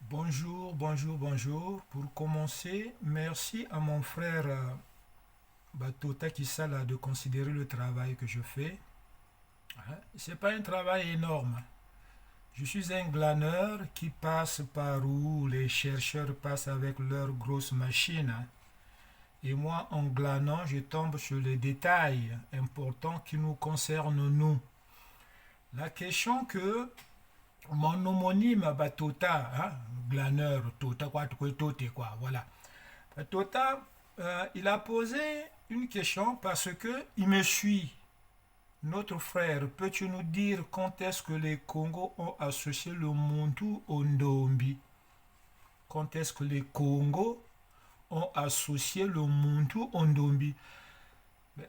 Bonjour, bonjour, bonjour. Pour commencer, merci à mon frère Batota Kisala de considérer le travail que je fais. C'est pas un travail énorme. Je suis un glaneur qui passe par où les chercheurs passent avec leurs grosses machines. Et moi, en glanant, je tombe sur les détails importants qui nous concernent nous. La question que mon homonyme Batota, glaneur, Tota, quoi, quoi, voilà. Tota, il a posé une question parce que il me suit. Notre frère, peux-tu nous dire quand est-ce que les Congos ont associé le Muntu au Ndombi? Quand est-ce que les Congos ont associé le Muntu au Ndombi?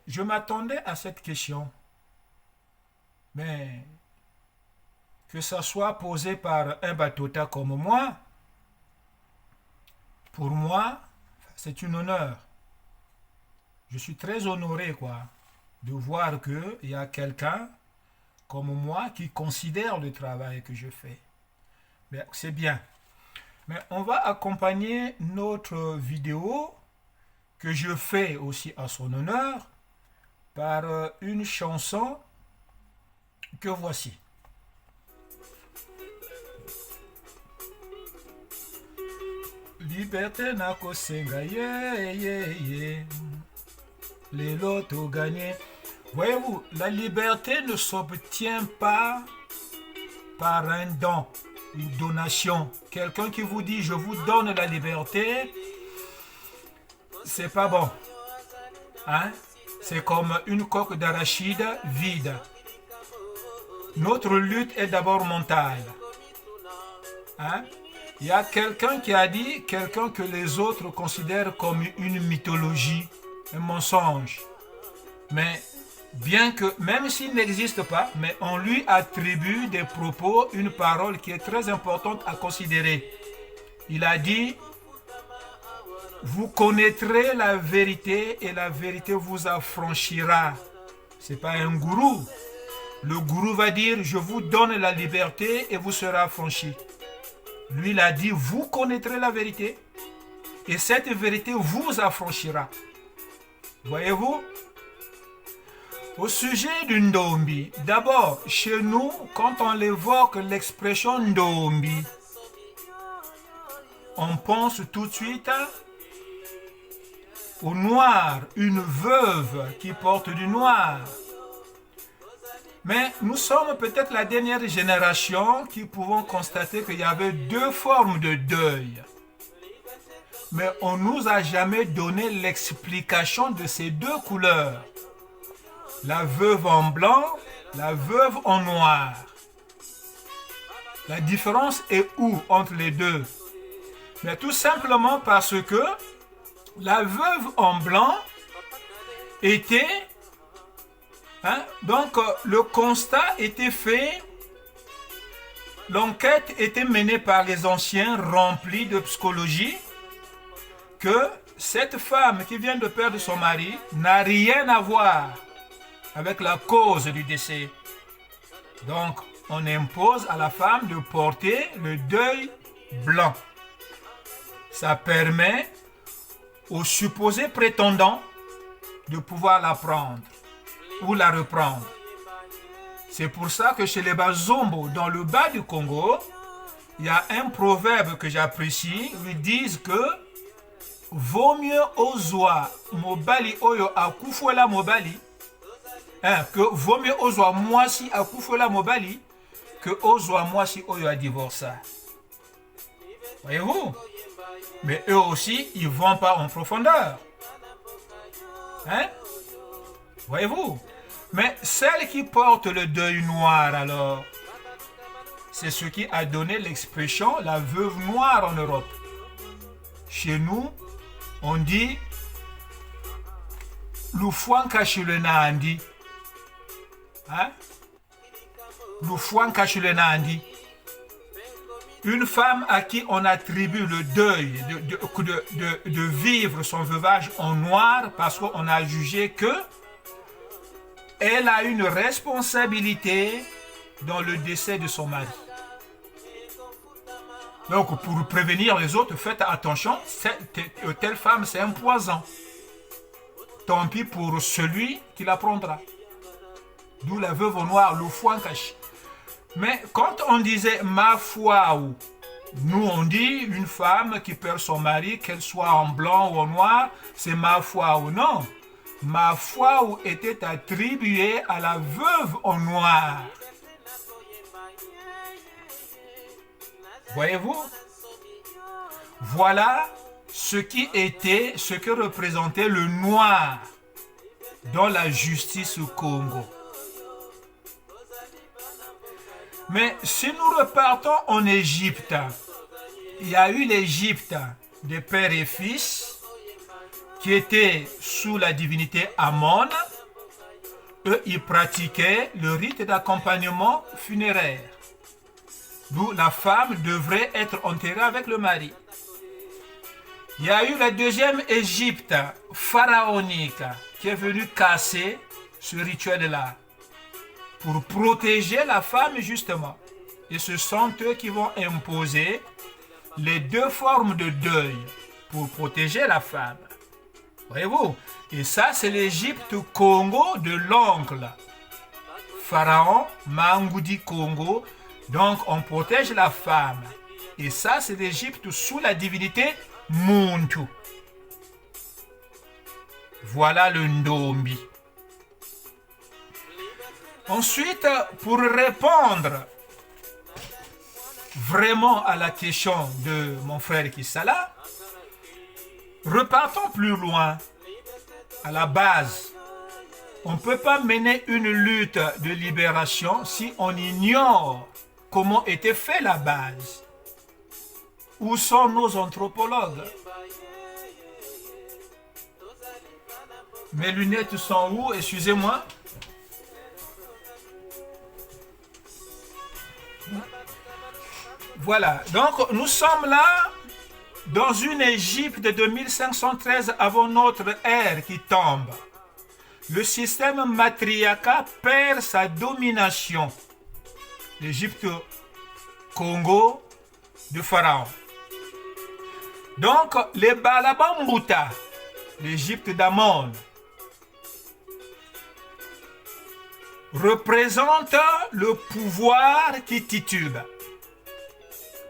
Je m'attendais à cette question, mais que ça soit posé par un Batota comme moi, pour moi, c'est un honneur. Je suis très honoré, quoi, de voir qu'il y a quelqu'un comme moi qui considère le travail que je fais. Mais c'est bien. Mais on va accompagner notre vidéo que je fais aussi à son honneur par une chanson que voici. Liberté na kosenga ye. Les lotos gagnés. Voyez-vous, la liberté ne s'obtient pas par un don, une donation. Quelqu'un qui vous dit je vous donne la liberté, c'est pas bon. Hein? C'est comme une coque d'arachide vide. Notre lutte est d'abord mentale. Hein? Il y a quelqu'un qui a dit, quelqu'un que les autres considèrent comme une mythologie, un mensonge. Mais bien que, même s'il n'existe pas, mais on lui attribue des propos, une parole qui est très importante à considérer. Il a dit, vous connaîtrez la vérité et la vérité vous affranchira. Ce n'est pas un gourou. Le gourou va dire, je vous donne la liberté et vous serez affranchi. Lui, il a dit, vous connaîtrez la vérité et cette vérité vous affranchira. Voyez-vous? Au sujet du Ndombi, d'abord, chez nous, quand on évoque l'expression Ndombi, on pense tout de suite au noir, une veuve qui porte du noir. Mais nous sommes peut-être la dernière génération qui pouvons constater qu'il y avait deux formes de deuil. Mais on ne nous a jamais donné l'explication de ces deux couleurs. La veuve en blanc, la veuve en noir. La différence est où entre les deux? Mais tout simplement parce que la veuve en blanc était... donc le constat était fait, l'enquête était menée par les anciens remplis de psychologie, que cette femme qui vient de perdre son mari n'a rien à voir avec la cause du décès. Donc, on impose à la femme de porter le deuil blanc. Ça permet au supposé prétendant de pouvoir la prendre ou la reprendre. C'est pour ça que chez les Bazombo, dans le bas du Congo, il y a un proverbe que j'apprécie. Ils disent que vaut mieux ozwa mobali oyo akufuela mobali, que vaut mieux ozwa mwasi akufuela mobali que ozwa mwasi oyo a divorcé. Voyez-vous? Mais eux aussi, ils ne vont pas en profondeur. Voyez-vous? Mais celle qui porte le deuil noir alors, c'est ce qui a donné l'expression la veuve noire en Europe. Chez nous, on dit Lufuanka Nandi. Lufuanka Nandi. Une femme à qui on attribue le deuil de vivre son veuvage en noir parce qu'on a jugé que elle a une responsabilité dans le décès de son mari. Donc, pour prévenir les autres, faites attention, telle femme, c'est un poison. Tant pis pour celui qui la prendra. D'où la veuve au noir, le foin caché. Mais quand on disait ma foi, nous on dit une femme qui perd son mari, qu'elle soit en blanc ou en noir, c'est ma foi ou non. Ma foi était attribuée à la veuve en noir. Voyez-vous? Voilà ce que représentait le noir dans la justice au Congo. Mais si nous repartons en Égypte, il y a eu l'Égypte des pères et fils qui étaient sous la divinité Amon. Eux, ils pratiquaient le rite d'accompagnement funéraire, d'où la femme devrait être enterrée avec le mari. Il y a eu la deuxième Égypte pharaonique qui est venue casser ce rituel-là pour protéger la femme justement. Et ce sont eux qui vont imposer les deux formes de deuil pour protéger la femme. Voyez-vous? Et ça, c'est l'Égypte Congo de l'oncle. Pharaon Mangoudi Congo. Donc, on protège la femme. Et ça, c'est l'Égypte sous la divinité Muntu. Voilà le Ndombi. Ensuite, pour répondre vraiment à la question de mon frère Kissala, repartons plus loin, à la base. On ne peut pas mener une lutte de libération si on ignore comment était fait la base. Où sont nos anthropologues? Mes lunettes sont où? Excusez-moi. Voilà, donc nous sommes là dans une Égypte de 2513 avant notre ère qui tombe. Le système matriarcal perd sa domination. L'Égypte Congo de Pharaon. Donc les Balabambuta, l'Égypte d'Amon, représente le pouvoir qui titube.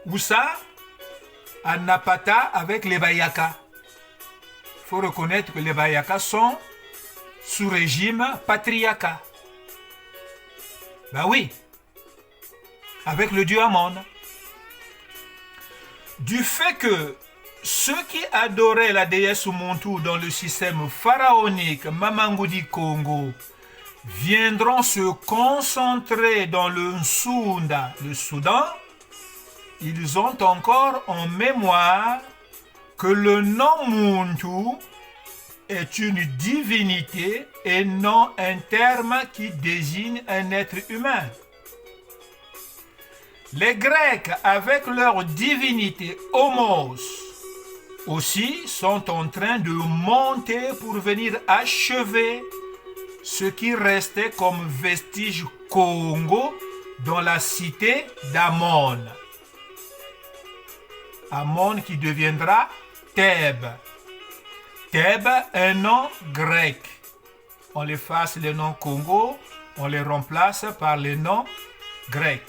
Où ça? À Napata avec les Bayaka. Il faut reconnaître que les Bayaka sont sous régime patriarcat. Ben oui, avec le dieu Amon. Du fait que ceux qui adoraient la déesse Muntu dans le système pharaonique Mamangudi Congo viendront se concentrer dans le Nsunda, le Soudan, ils ont encore en mémoire que le nom Muntu est une divinité et non un terme qui désigne un être humain. Les Grecs, avec leur divinité Homos, aussi sont en train de monter pour venir achever ce qui restait comme vestige Congo dans la cité d'Amon. Amon qui deviendra Thèbes. Thèbes, un nom grec. On efface les noms Congo, on les remplace par les noms grecs.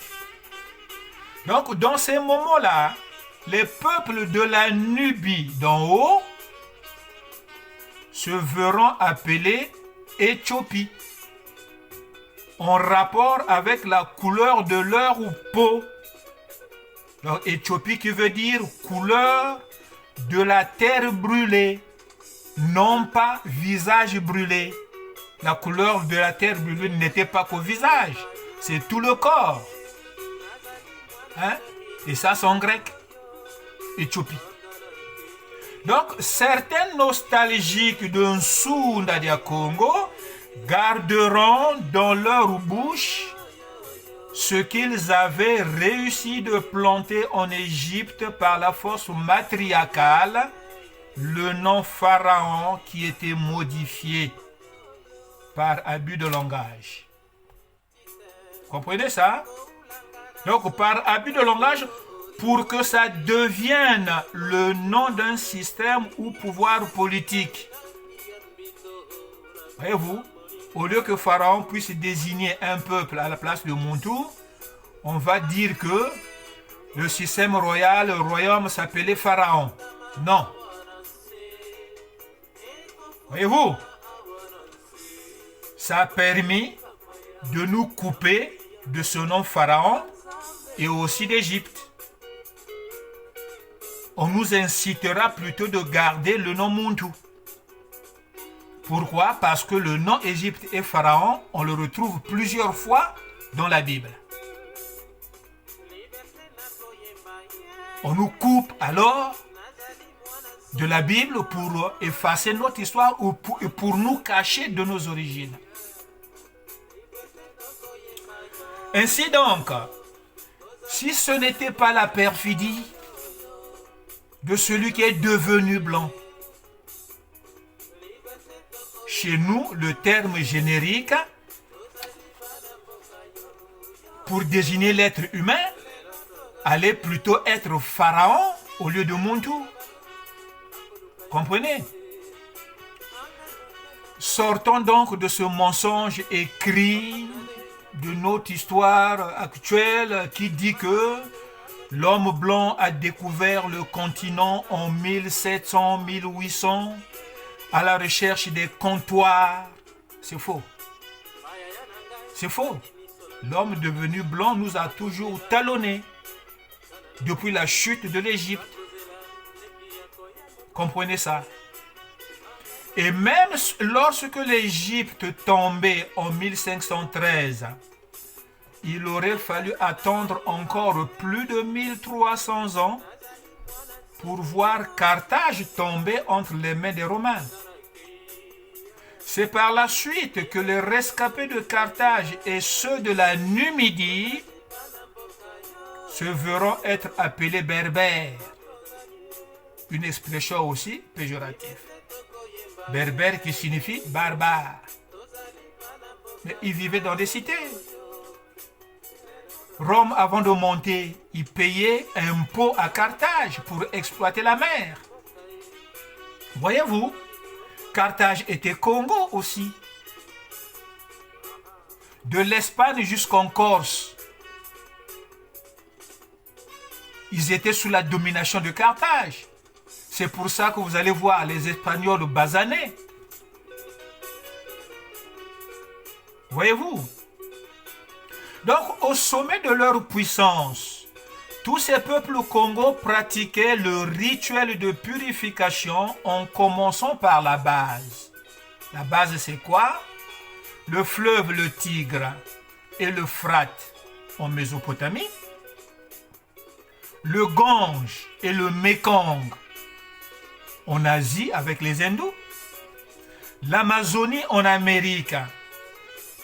Donc, dans ces moments-là, les peuples de la Nubie d'en haut se verront appelés Éthiopie, en rapport avec la couleur de leur peau. Donc, Éthiopie qui veut dire couleur de la terre brûlée, non pas visage brûlé. La couleur de la terre brûlée n'était pas qu'au visage, c'est tout le corps. Hein? Et ça, c'est en grec. Éthiopie. Donc, certains nostalgiques d'un Nsunda du Congo garderont dans leur bouche ce qu'ils avaient réussi de planter en Égypte par la force matriarcale, le nom pharaon qui était modifié par abus de langage. Comprenez ça? Donc, par abus de langage, pour que ça devienne le nom d'un système ou pouvoir politique. Voyez-vous, au lieu que Pharaon puisse désigner un peuple à la place de Muntu, on va dire que le système royal, le royaume s'appelait Pharaon. Non. Voyez-vous, ça a permis de nous couper de ce nom Pharaon et aussi d'Égypte. On nous incitera plutôt de garder le nom Muntu. Pourquoi? Parce que le nom Égypte et Pharaon, on le retrouve plusieurs fois dans la Bible. On nous coupe alors de la Bible pour effacer notre histoire ou pour nous cacher de nos origines. Ainsi donc, si ce n'était pas la perfidie de celui qui est devenu blanc, chez nous, le terme générique pour désigner l'être humain allait plutôt être Pharaon au lieu de Muntu. Comprenez? Sortons donc de ce mensonge écrit de notre histoire actuelle qui dit que l'homme blanc a découvert le continent en 1700-1800 à la recherche des comptoirs. C'est faux. C'est faux. L'homme devenu blanc nous a toujours talonnés depuis la chute de l'Égypte. Comprenez ça. Et même lorsque l'Égypte tombait en 1513, il aurait fallu attendre encore plus de 1300 ans pour voir Carthage tomber entre les mains des Romains. C'est par la suite que les rescapés de Carthage et ceux de la Numidie se verront être appelés berbères. Une expression aussi péjorative. Berbère qui signifie barbare. Mais ils vivaient dans des cités. Rome, avant de monter, il payait un impôt à Carthage pour exploiter la mer. Voyez-vous, Carthage était Congo aussi. De l'Espagne jusqu'en Corse. Ils étaient sous la domination de Carthage. C'est pour ça que vous allez voir les Espagnols basaner. Voyez-vous? Donc, au sommet de leur puissance, tous ces peuples au Congo pratiquaient le rituel de purification en commençant par la base. La base, c'est quoi? Le fleuve, le Tigre et l'Euphrate en Mésopotamie. Le Gange et le Mékong en Asie avec les hindous. L'Amazonie en Amérique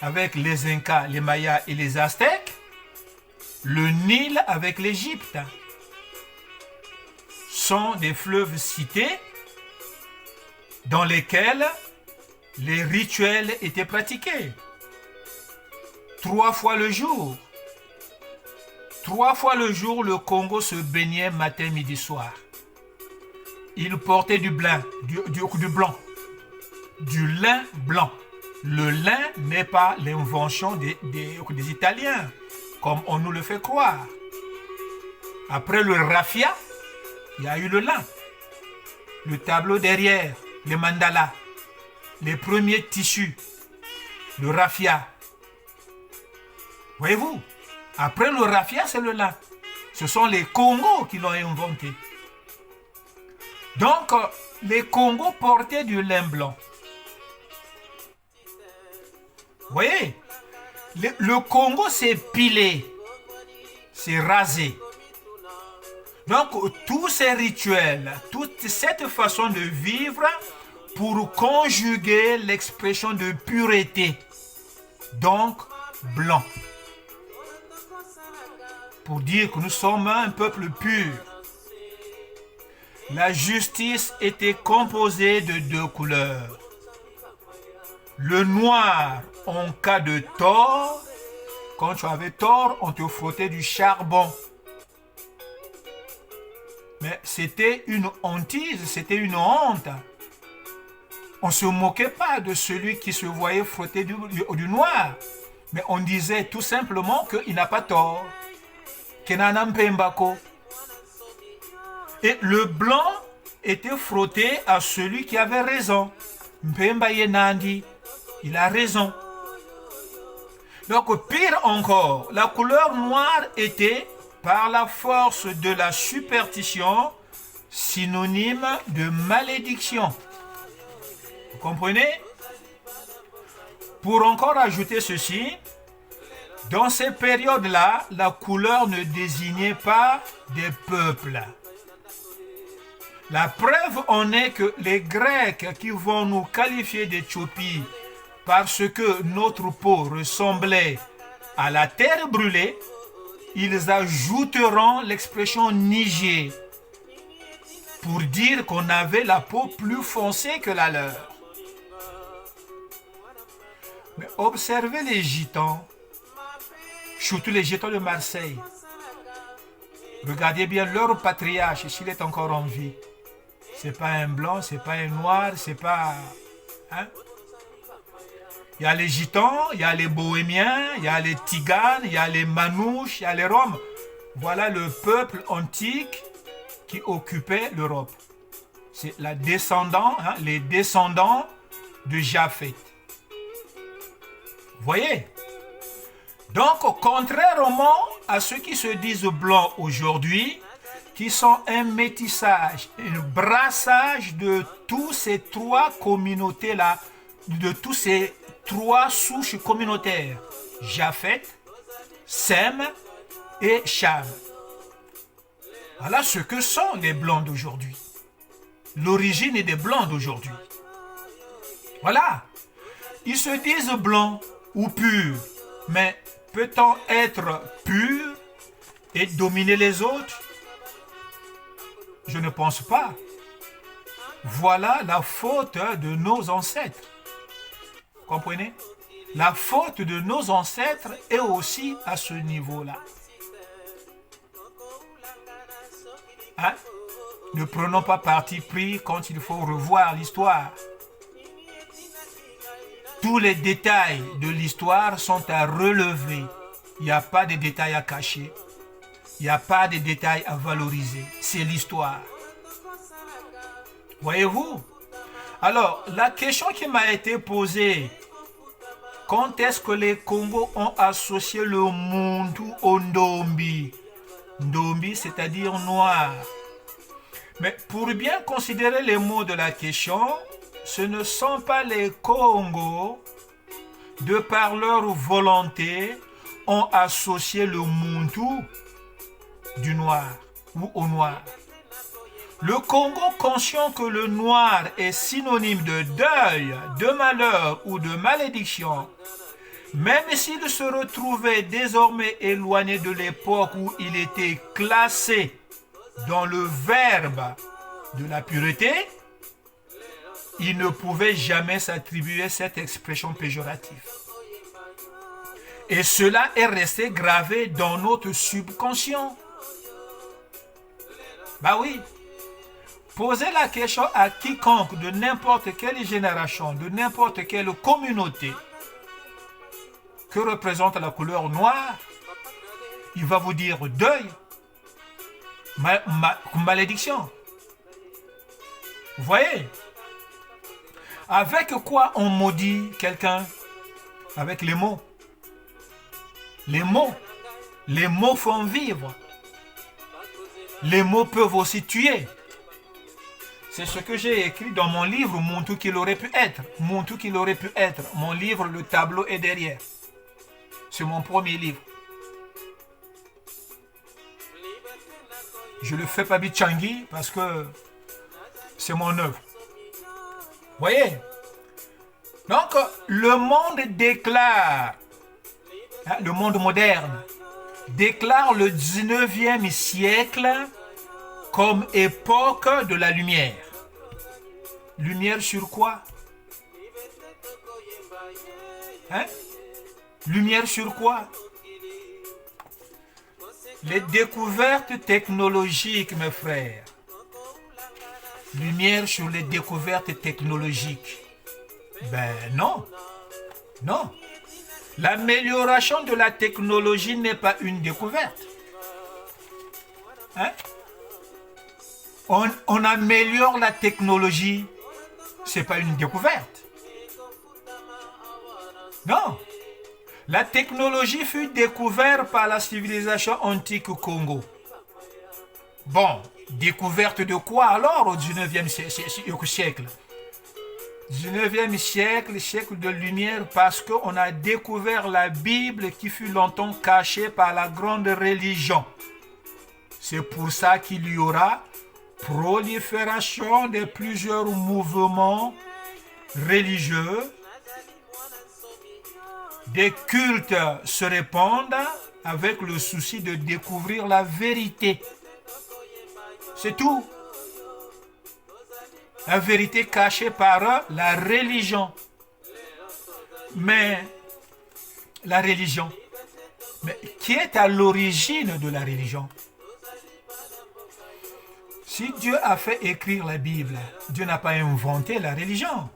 avec les Incas, les Mayas et les Aztèques. Le Nil avec l'Égypte. Sont des fleuves cités dans lesquels les rituels étaient pratiqués. 3 fois le jour. 3 fois le jour, le Congo se baignait matin, midi, soir. Il portait du blanc, du lin blanc. Le lin n'est pas l'invention des Italiens, comme on nous le fait croire. Après le raffia, il y a eu le lin. Le tableau derrière, les mandalas, les premiers tissus, le raffia. Voyez-vous, après le raffia, c'est le lin. Ce sont les Congos qui l'ont inventé. Donc, les Congos portaient du lin blanc. Vous voyez, le Congo s'est pilé, s'est rasé. Donc, tous ces rituels, toute cette façon de vivre pour conjuguer l'expression de pureté, donc blanc. Pour dire que nous sommes un peuple pur. La justice était composée de 2 couleurs. Le noir en cas de tort. Quand tu avais tort, on te frottait du charbon. Mais c'était une hantise, c'était une honte. On ne se moquait pas de celui qui se voyait frotter du noir. Mais on disait tout simplement qu'il n'a pas tort. Kenana Mpembako. Et le blanc était frotté à celui qui avait raison. Mpemba Yenandi, il a raison. Donc pire encore, la couleur noire était, par la force de la superstition, synonyme de malédiction. Vous comprenez? Pour encore ajouter ceci, dans ces périodes-là, la couleur ne désignait pas des peuples. La preuve en est que les Grecs qui vont nous qualifier d'Éthiopie parce que notre peau ressemblait à la terre brûlée, ils ajouteront l'expression Niger pour dire qu'on avait la peau plus foncée que la leur. Mais observez les gitans, surtout les gitans de Marseille. Regardez bien leur patriarche s'il est encore en vie. C'est pas un blanc, c'est pas un noir, c'est pas... Hein? Il y a les gitans, il y a les bohémiens, il y a les tiganes, il y a les manouches, il y a les roms. Voilà le peuple antique qui occupait l'Europe. C'est les descendants de Japhet. Vous voyez? Donc, contrairement à ceux qui se disent blancs aujourd'hui, qui sont un métissage, un brassage de tous ces trois communautés-là, de tous ces trois souches communautaires, Japhet, Sem et Cham. Voilà ce que sont les blancs d'aujourd'hui. L'origine des blancs d'aujourd'hui. Voilà. Ils se disent blancs ou purs, mais peut-on être pur et dominer les autres? Je ne pense pas. Voilà la faute de nos ancêtres. Comprenez? La faute de nos ancêtres est aussi à ce niveau-là. Hein? Ne prenons pas parti pris quand il faut revoir l'histoire. Tous les détails de l'histoire sont à relever. Il n'y a pas de détails à cacher. Il n'y a pas de détails à valoriser. C'est l'histoire. Voyez-vous? Alors, la question qui m'a été posée, quand est-ce que les Congos ont associé le Muntu au Ndombi? Ndombi, c'est-à-dire noir. Mais pour bien considérer les mots de la question, ce ne sont pas les Congos, de par leur volonté, ont associé le Muntu du noir ou au noir. Le Congo, conscient que le noir est synonyme de deuil, de malheur ou de malédiction, même s'il se retrouvait désormais éloigné de l'époque où il était classé dans le verbe de la pureté, il ne pouvait jamais s'attribuer cette expression péjorative. Et cela est resté gravé dans notre subconscient. Bah oui. Posez la question à quiconque de n'importe quelle génération, de n'importe quelle communauté, que représente la couleur noire, il va vous dire deuil, malédiction. Vous voyez? Avec quoi on maudit quelqu'un? Avec les mots. Les mots. Les mots font vivre. Les mots peuvent aussi tuer. C'est ce que j'ai écrit dans mon livre, Muntu qu'il aurait pu être. Muntu qu'il aurait pu être. Mon livre, le tableau est derrière. C'est mon premier livre. Je le fais pas Bitchangi parce que c'est mon œuvre. Vous voyez? Donc, le monde déclare, le monde moderne, déclare le 19e siècle comme époque de la lumière. Lumière sur quoi? Hein? Lumière sur quoi? Les découvertes technologiques, mes frères, lumière sur les découvertes technologiques. Ben non, non. L'amélioration de la technologie n'est pas une découverte. Hein? On améliore la technologie, ce n'est pas une découverte. Non. La technologie fut découverte par la civilisation antique Congo. Bon, découverte de quoi alors au 19e siècle? 19e siècle, siècle de lumière, parce qu'on a découvert la Bible qui fut longtemps cachée par la grande religion. C'est pour ça qu'il y aura prolifération de plusieurs mouvements religieux. Des cultes se répandent avec le souci de découvrir la vérité. C'est tout. La vérité cachée par la religion. Mais la religion, mais qui est à l'origine de la religion? Si Dieu a fait écrire la Bible, Dieu n'a pas inventé la religion.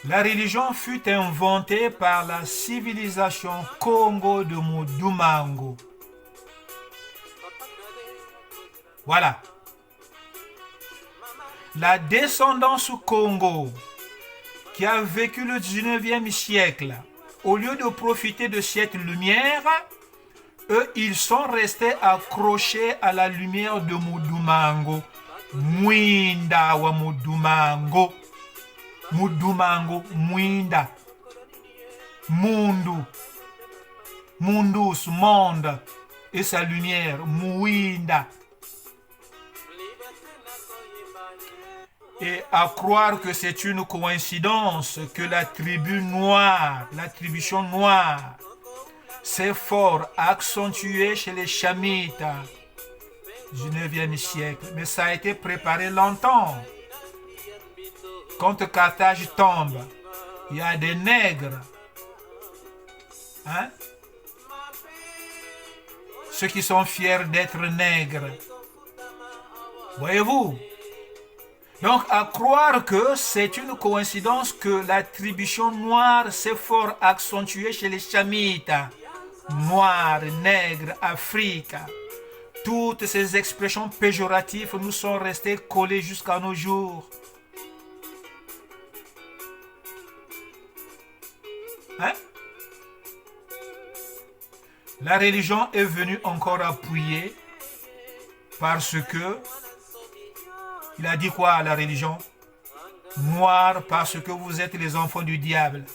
La religion fut inventée par la civilisation Congo de Mudumango. Voilà. La descendance Congo qui a vécu le 19e siècle, au lieu de profiter de cette lumière, eux, ils sont restés accrochés à la lumière de Mudumango. Mwinda wa Mudumango. Mudumango, Mwinda. Mundu. Mundus, monde. Et sa lumière, Mwinda. Et à croire que c'est une coïncidence que la tribu noire, l'attribution noire, s'est fort accentuée chez les Chamites du 19e siècle. Mais ça a été préparé longtemps. Quand Carthage tombe, il y a des nègres. Hein? Ceux qui sont fiers d'être nègres. Voyez-vous? Donc, à croire que c'est une coïncidence que l'attribution noire s'est fort accentuée chez les Chamites. Noirs, nègres, Afrique. Toutes ces expressions péjoratives nous sont restées collées jusqu'à nos jours. Hein? La religion est venue encore appuyer parce que il a dit quoi à la religion? Noir parce que vous êtes les enfants du diable.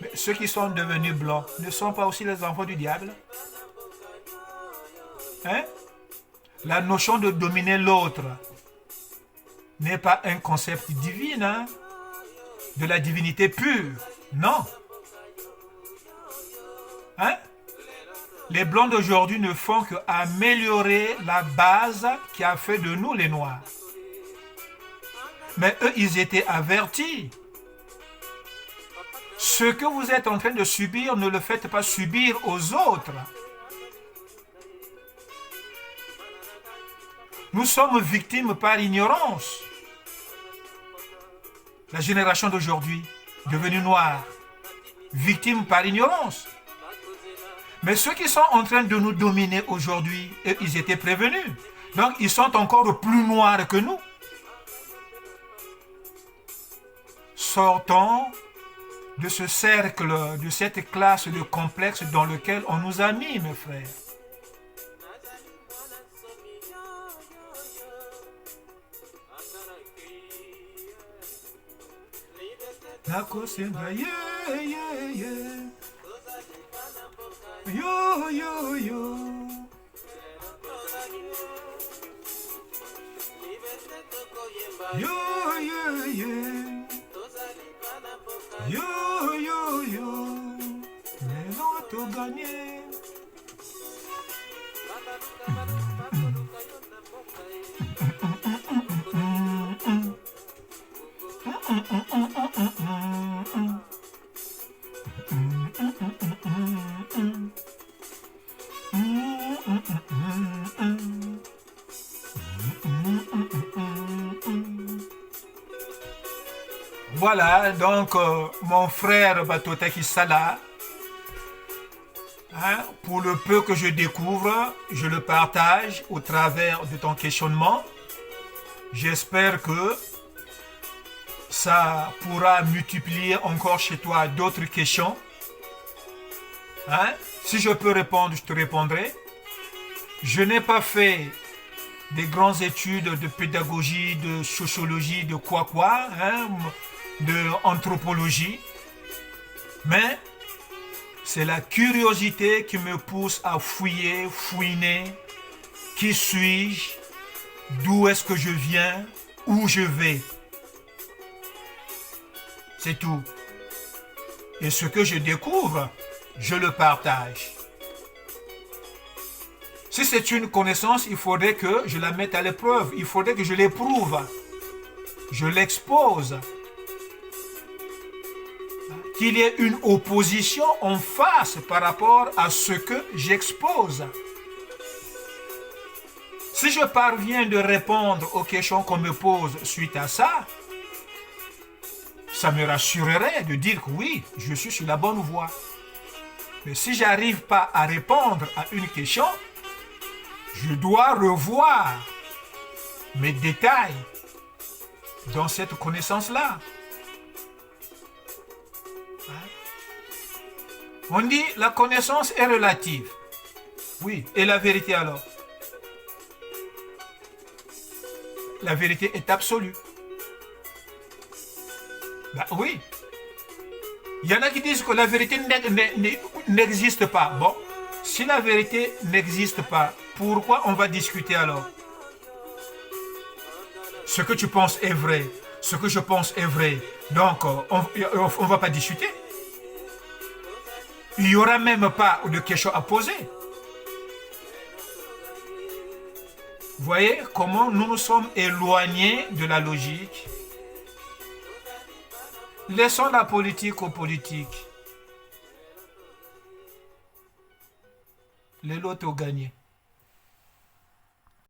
Mais ceux qui sont devenus blancs ne sont pas aussi les enfants du diable? Hein? La notion de dominer l'autre n'est pas un concept divin, hein? De la divinité pure. Non. Hein? Les blancs d'aujourd'hui ne font qu'améliorer la base qui a fait de nous les noirs. Mais eux, ils étaient avertis. Ce que vous êtes en train de subir, ne le faites pas subir aux autres. Nous sommes victimes par ignorance. La génération d'aujourd'hui, devenue noire, victime par ignorance. Mais ceux qui sont en train de nous dominer aujourd'hui, ils étaient prévenus. Donc, ils sont encore plus noirs que nous. Sortons de ce cercle, de cette classe de complexe dans lequel on nous a mis, mes frères. Yo, yo, yo. Yo, yo, yo. Yo, yo, yo. Mais non, tout gagné. Voilà, donc mon frère Batota Kisala, hein, pour le peu que je découvre, je le partage au travers de ton questionnement. J'espère que ça pourra multiplier encore chez toi d'autres questions. Hein? Si je peux répondre, je te répondrai. Je n'ai pas fait des grandes études de pédagogie, de sociologie, de quoi, hein, de anthropologie. Mais c'est la curiosité qui me pousse à fouiller, fouiner. Qui suis-je? D'où est-ce que je viens? Où je vais? C'est tout. Et ce que je découvre, je le partage. Si c'est une connaissance, il faudrait que je la mette à l'épreuve. Il faudrait que je l'éprouve. Je l'expose. Qu'il y ait une opposition en face par rapport à ce que j'expose. Si je parviens de répondre aux questions qu'on me pose suite à ça, ça me rassurerait de dire que oui, je suis sur la bonne voie. Mais si je n'arrive pas à répondre à une question, je dois revoir mes détails dans cette connaissance-là. On dit la connaissance est relative. Oui, et la vérité alors? La vérité est absolue. Ben oui. Il y en a qui disent que la vérité n'existe pas. Bon, si la vérité n'existe pas, pourquoi on va discuter alors? Ce que tu penses est vrai, ce que je pense est vrai. Donc, on ne va pas discuter. Il n'y aura même pas de questions à poser. Vous voyez comment nous nous sommes éloignés de la logique. Laissons la politique aux politiques. Les lots ont gagné.